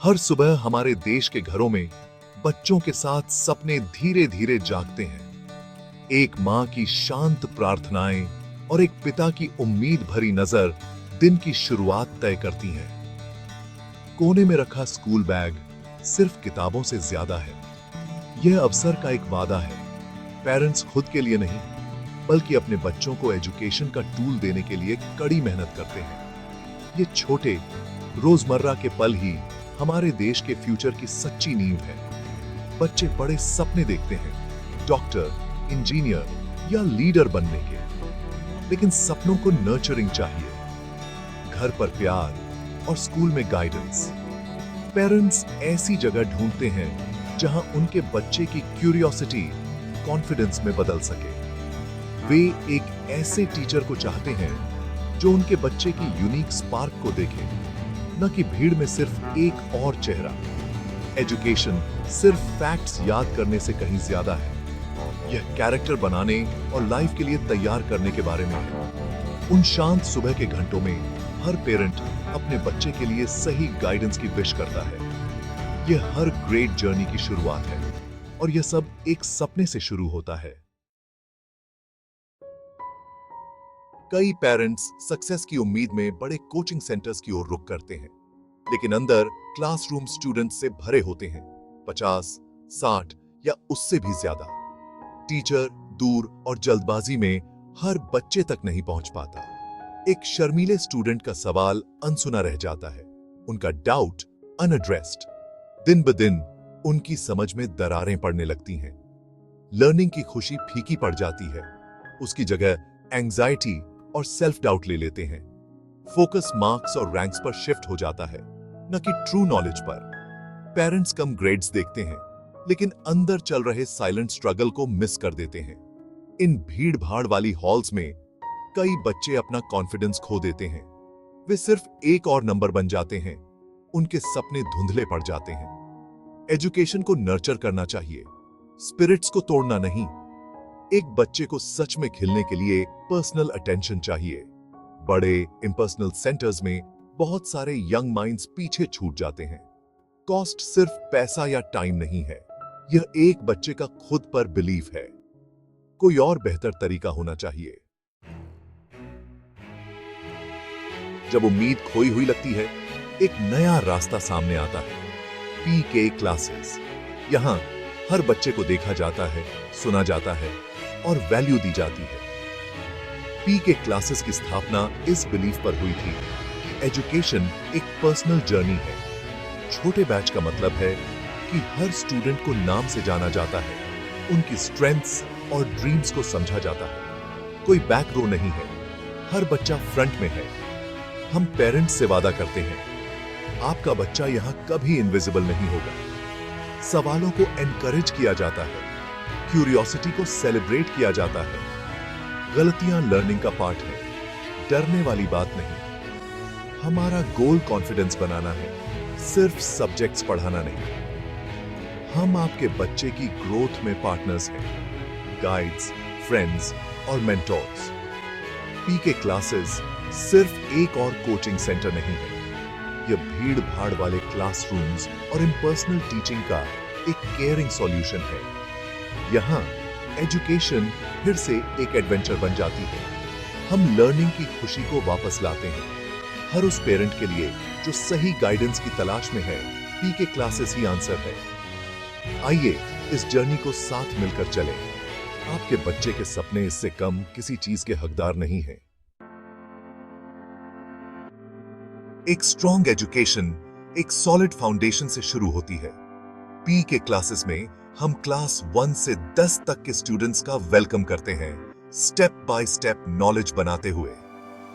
हर सुबह हमारे देश के घरों में बच्चों के साथ सपने धीरे धीरे जागते हैं। एक माँ की शांत प्रार्थनाएं और एक पिता की उम्मीद भरी नजर दिन की शुरुआत तय करती हैं। कोने में रखा स्कूल बैग सिर्फ किताबों से ज्यादा है। यह अवसर का एक वादा है। पेरेंट्स खुद के लिए नहीं, बल्कि अपने बच्चों को एजुकेशन का टूल देने के लिए कड़ी मेहनत करते हैं। ये छोटे रोजमर्रा के पल ही हमारे देश के फ्यूचर की सच्ची नींव है। बच्चे बड़े सपने देखते हैं, डॉक्टर, इंजीनियर या लीडर बनने के, लेकिन सपनों को नर्चरिंग चाहिए। घर पर प्यार और स्कूल में गाइडेंस। पेरेंट्स ऐसी जगह ढूंढते हैं जहां उनके बच्चे की क्यूरियोसिटी कॉन्फिडेंस में बदल सके। वे एक ऐसे टीचर को चाहते हैं जो उनके बच्चे की यूनिक स्पार्क को देखे, न कि भीड़ में सिर्फ एक और चेहरा। एजुकेशन सिर्फ फैक्ट्स याद करने से कहीं ज्यादा है। यह कैरेक्टर बनाने और लाइफ के लिए तैयार करने के बारे में है। उन शांत सुबह के घंटों में हर पेरेंट अपने बच्चे के लिए सही गाइडेंस की विश करता है। यह हर ग्रेट जर्नी की शुरुआत है, और यह सब एक सपने से शुरू होता है। कई पेरेंट्स सक्सेस की उम्मीद में बड़े कोचिंग सेंटर्स की ओर रुख करते हैं, लेकिन अंदर क्लासरूम स्टूडेंट्स से भरे होते हैं, 50, 60 या उससे भी ज्यादा। टीचर दूर और जल्दबाजी में हर बच्चे तक नहीं पहुंच पाता। एक शर्मीले स्टूडेंट का सवाल अनसुना रह जाता है, उनका डाउट अनएड्रेस्ड। दिन ब दिन उनकी समझ में दरारें पड़ने लगती हैं। लर्निंग की खुशी फीकी पड़ जाती है। उसकी जगह एंजाइटी और सेल्फ डाउट ले लेते हैं। फोकस मार्क्स और रैंक्स पर शिफ्ट हो जाता है, न कि ट्रू नॉलेज पर। पेरेंट्स कम ग्रेड्स देखते हैं, लेकिन अंदर चल रहे साइलेंट स्ट्रगल को मिस कर देते हैं। इन भीड़ भाड़ वाली हॉल्स में कई बच्चे अपना कॉन्फिडेंस खो देते हैं। वे सिर्फ एक और नंबर बन जाते हैं। उनके सपने धुंधले पड़ जाते हैं। एजुकेशन को नर्चर करना चाहिए, स्पिरिट्स को तोड़ना नहीं। एक बच्चे को सच में खिलने के लिए पर्सनल अटेंशन चाहिए। बड़े इम्पर्सनल सेंटर्स में बहुत सारे यंग माइंड्स पीछे छूट जाते हैं। कॉस्ट सिर्फ पैसा या टाइम नहीं है, यह एक बच्चे का खुद पर बिलीफ है। कोई और बेहतर तरीका होना चाहिए। जब उम्मीद खोई हुई लगती है, एक नया रास्ता सामने आता है। पीके क्लासेस। यहां हर बच्चे को देखा जाता है, सुना जाता है और वैल्यू दी जाती है। पीके क्लासेस की स्थापना इस बिलीफ पर हुई थी कि एजुकेशन एक पर्सनल जर्नी है। छोटे बैच का मतलब है कि हर स्टूडेंट को नाम से जाना जाता है, उनकी स्ट्रेंथ्स और ड्रीम्स को समझा जाता है। कोई बैक रो नहीं है, हर बच्चा फ्रंट में है। हम पेरेंट्स से वादा करते हैं, आपका बच्चा यहां कभी इनविजिबल नहीं होगा। सवालों को एनकरेज किया जाता है, क्यूरियोसिटी को सेलिब्रेट किया जाता है। गलतियां लर्निंग का पार्ट है, डरने वाली बात नहीं। हमारा गोल कॉन्फिडेंस बनाना है, सिर्फ सब्जेक्ट्स पढ़ाना नहीं। हम आपके बच्चे की ग्रोथ में पार्टनर्स हैं, गाइड्स, फ्रेंड्स और मेंटोर्स। पीके क्लासेस सिर्फ एक और कोचिंग सेंटर नहीं है, यह भीड़ भाड़ वाले क्लासरूम्स और इम्पर्सनल टीचिंग का एक केयरिंग सॉल्यूशन है। यहां एजुकेशन फिर से एक एडवेंचर बन जाती है। हम लर्निंग की खुशी को वापस लाते हैं। हर उस पेरेंट के लिए जो सही गाइडेंस की तलाश में है, पीके क्लासेस ही आंसर है। आइए इस जर्नी को साथ मिलकर चलें। आपके बच्चे के सपने इससे कम किसी चीज के हकदार नहीं हैं। एक स्ट्रॉन्ग एजुकेशन एक सॉलिड फाउंडेशन से शुरू होती है। पीके क्लासेस में हम क्लास 1 से 10 तक के स्टूडेंट्स का वेलकम करते हैं, स्टेप बाय स्टेप नॉलेज बनाते हुए।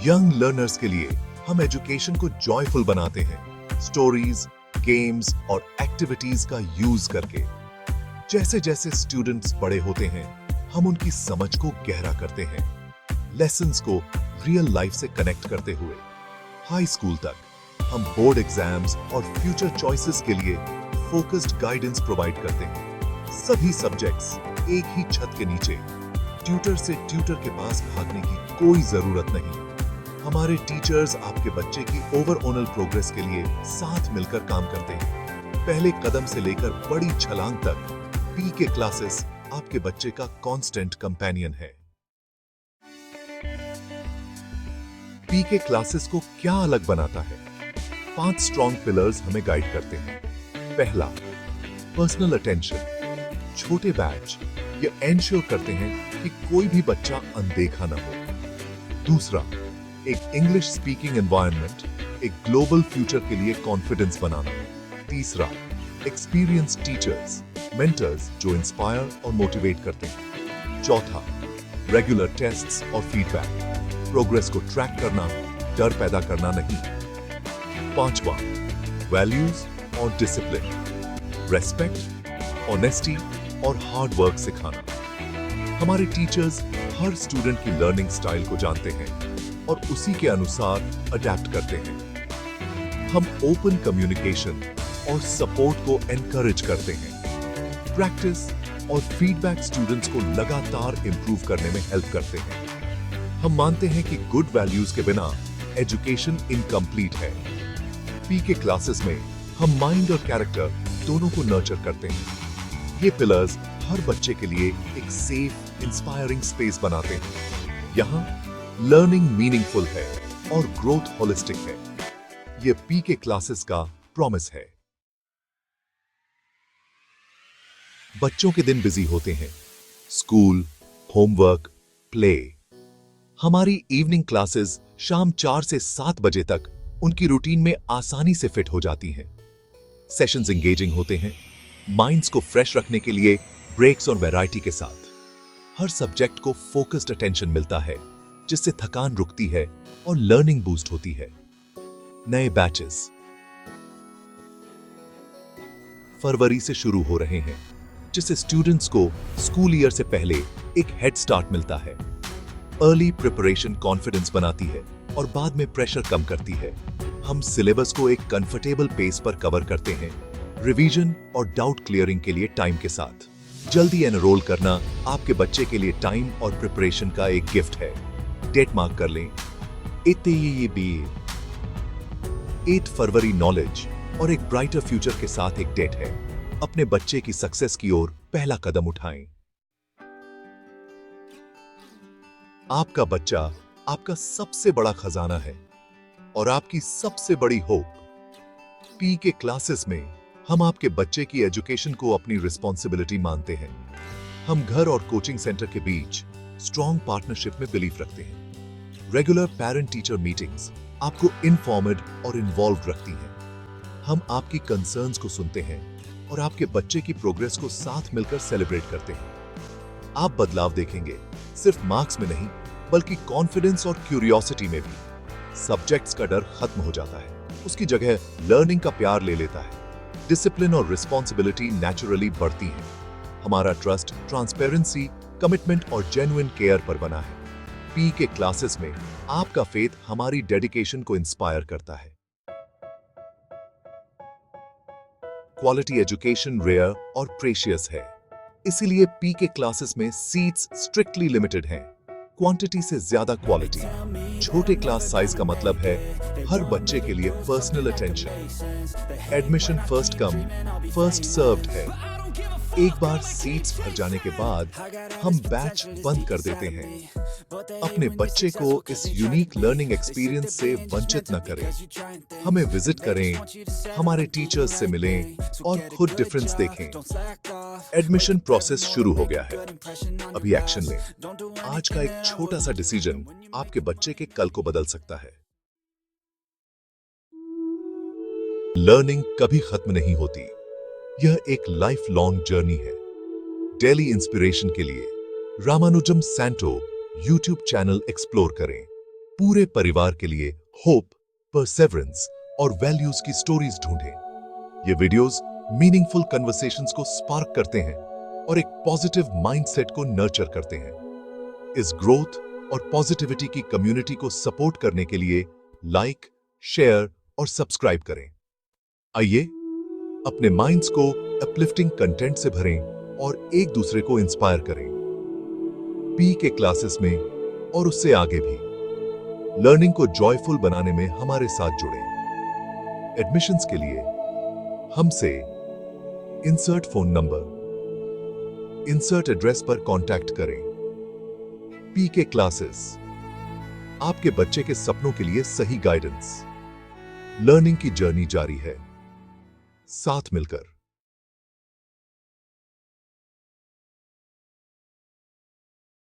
यंग लर्नर्स के लिए हम एजुकेशन को जॉयफुल बनाते हैं, स्टोरीज, गेम्स और एक्टिविटीज का यूज करके। जैसे जैसे स्टूडेंट्स बड़े होते हैं, हम उनकी समझ को गहरा करते हैं, लेसन्स को रियल लाइफ से कनेक्ट करते हुए। हाई स्कूल तक हम बोर्ड एग्जाम्स और फ्यूचर चॉइसेस के लिए फोकस्ड गाइडेंस प्रोवाइड करते हैं। सभी सब्जेक्ट्स एक ही छत के नीचे, ट्यूटर से ट्यूटर के पास भागने की कोई जरूरत नहीं। हमारे टीचर्स आपके बच्चे की ओवरऑल प्रोग्रेस के लिए साथ मिलकर काम करते हैं। पहले कदम से लेकर बड़ी छलांग तक पीके क्लासेस आपके बच्चे का कांस्टेंट कंपेनियन है। पीके क्लासेस को क्या अलग बनाता है? 5 स्ट्रॉन्ग पिलर्स हमें गाइड करते हैं। पहला, पर्सनल अटेंशन। छोटे बैच ये एंश्योर करते हैं कि कोई भी बच्चा अनदेखा न हो। दूसरा, एक इंग्लिश स्पीकिंग एनवायरनमेंट, एक ग्लोबल फ्यूचर के लिए कॉन्फिडेंस बनाना। तीसरा, एक्सपीरियंस टीचर्स, मेंटर्स जो इंस्पायर और मोटिवेट करते हैं। चौथा, रेगुलर टेस्ट्स और फीडबैक, प्रोग्रेस को ट्रैक करना, डर पैदा करना नहीं। पांचवा, वैल्यूज और डिसिप्लिन, रेस्पेक्ट, ऑनेस्टी और हार्ड वर्क सिखाना। हमारे टीचर्स हर स्टूडेंट की लर्निंग स्टाइल को जानते हैं और उसी के अनुसार अडेप्ट करते हैं। हम ओपन कम्युनिकेशन और सपोर्ट को एनकरेज करते हैं। प्रैक्टिस और फीडबैक स्टूडेंट्स को लगातार इंप्रूव करने में हेल्प करते हैं। हम मानते हैं कि गुड वैल्यूज के बिना एजुकेशन इनकम्प्लीट है। पीके क्लासेस में हम माइंड और कैरेक्टर दोनों को नर्चर करते हैं। ये पिलर्स हर बच्चे के लिए एक सेफ, इंस्पायरिंग स्पेस बनाते हैं। यहाँ लर्निंग मीनिंगफुल है और ग्रोथ होलिस्टिक है। ये पीके क्लासेस का प्रॉमिस है। बच्चों के दिन बिजी होते हैं, स्कूल, होमवर्क, प्ले। हमारी इवनिंग क्लासेस शाम 4 से 7 बजे तक उनकी रूटीन में आसानी से फिट हो जाती हैं। सेशंस एंगेजिंग होते हैं, माइंड्स को फ्रेश रखने के लिए ब्रेक्स और वैरायटी के साथ। हर सब्जेक्ट को फोकस्ड अटेंशन मिलता है, जिससे थकान रुकती है और लर्निंग बूस्ट होती है। नए बैचेस फरवरी से शुरू हो रहे हैं, जिससे स्टूडेंट्स को स्कूल ईयर से पहले एक हेड स्टार्ट मिलता है। अर्ली प्रिपरेशन कॉन्फिडेंस बनाती है और बाद में प्रेशर कम करती है। हम सिलेबस को एक कंफर्टेबल पेस पर कवर करते हैं, रिवीजन और डाउट क्लियरिंग के लिए टाइम के साथ। जल्दी एनरोल करना आपके बच्चे के लिए टाइम और प्रिपरेशन का एक गिफ्ट है। डेट मार्क कर लें, 8 फरवरी नॉलेज और एक ब्राइटर फ्यूचर के साथ एक डेट है। अपने बच्चे की सक्सेस की ओर पहला कदम उठाएं। आपका बच्चा आपका सबसे बड़ा खजाना है और आपकी सबसे बड़ी होप। पीके क्लासेस में हम आपके बच्चे की एजुकेशन को अपनी रिस्पॉन्सिबिलिटी मानते हैं। हम घर और कोचिंग सेंटर के बीच स्ट्रॉन्ग पार्टनरशिप में बिलीव रखते हैं। रेगुलर पेरेंट टीचर मीटिंग्स आपको इन्फॉर्मेड और इन्वॉल्व रखती हैं। हम आपकी कंसर्न्स को सुनते हैं और आपके बच्चे की प्रोग्रेस को साथ मिलकर सेलिब्रेट करते हैं। आप बदलाव देखेंगे, सिर्फ मार्क्स में नहीं बल्कि कॉन्फिडेंस और क्यूरियोसिटी में भी। सब्जेक्ट्स का डर खत्म हो जाता है, उसकी जगह लर्निंग का प्यार ले लेता है। डिसिप्लिन और रिस्पॉन्सिबिलिटी नेचुरली बढ़ती है। हमारा ट्रस्ट ट्रांसपेरेंसी, कमिटमेंट और जेन्युइन केयर पर बना है। पीके क्लासेस में आपका फेथ हमारी डेडिकेशन को इंस्पायर करता है। क्वालिटी एजुकेशन रेयर और प्रेशियस है, इसीलिए पीके क्लासेस में सीट्स स्ट्रिक्टली लिमिटेड हैं। क्वांटिटी से ज्यादा क्वालिटी। छोटे क्लास साइज का मतलब है हर बच्चे के लिए personal attention. Admission first come first served है। एक बार सीट्स भर जाने के बाद हम बैच बंद कर देते हैं। अपने बच्चे को इस यूनिक लर्निंग एक्सपीरियंस से वंचित न करें। हमें विजिट करें, हमारे टीचर्स से मिलें और खुद डिफरेंस देखें। एडमिशन प्रोसेस शुरू हो गया है, अभी एक्शन लें। आज का एक छोटा सा डिसीजन आपके बच्चे के कल को बदल सकता है। लर्निंग कभी खत्म नहीं होती, यह एक लाइफ लॉन्ग जर्नी है। डेली इंस्पिरेशन के लिए Ramanujan Santo YouTube channel explore करें। पूरे परिवार के लिए होप, परसेवरेंस और वैल्यूज की स्टोरीज ढूंढें। ये वीडियोस मीनिंगफुल कन्वर्सेशंस को स्पार्क करते हैं और एक पॉजिटिव माइंडसेट को नर्चर करते हैं। इस ग्रोथ और पॉजिटिविटी की कम्युनिटी को सपोर्ट करने के लिए लाइक, शेयर और सब्सक्राइब करें। आइए अपने माइंड्स को अपलिफ्टिंग कंटेंट से भरें और एक दूसरे को इंस्पायर करें। पीके क्लासेस में और उससे आगे भी लर्निंग को जॉयफुल बनाने में हमारे साथ जुड़ें। एडमिशंस के लिए हमसे insert phone number, insert address पर कांटेक्ट करें। पीके क्लासेस, आपके बच्चे के सपनों के लिए सही गाइडेंस। लर्निंग की जर्नी जारी है, साथ मिलकर।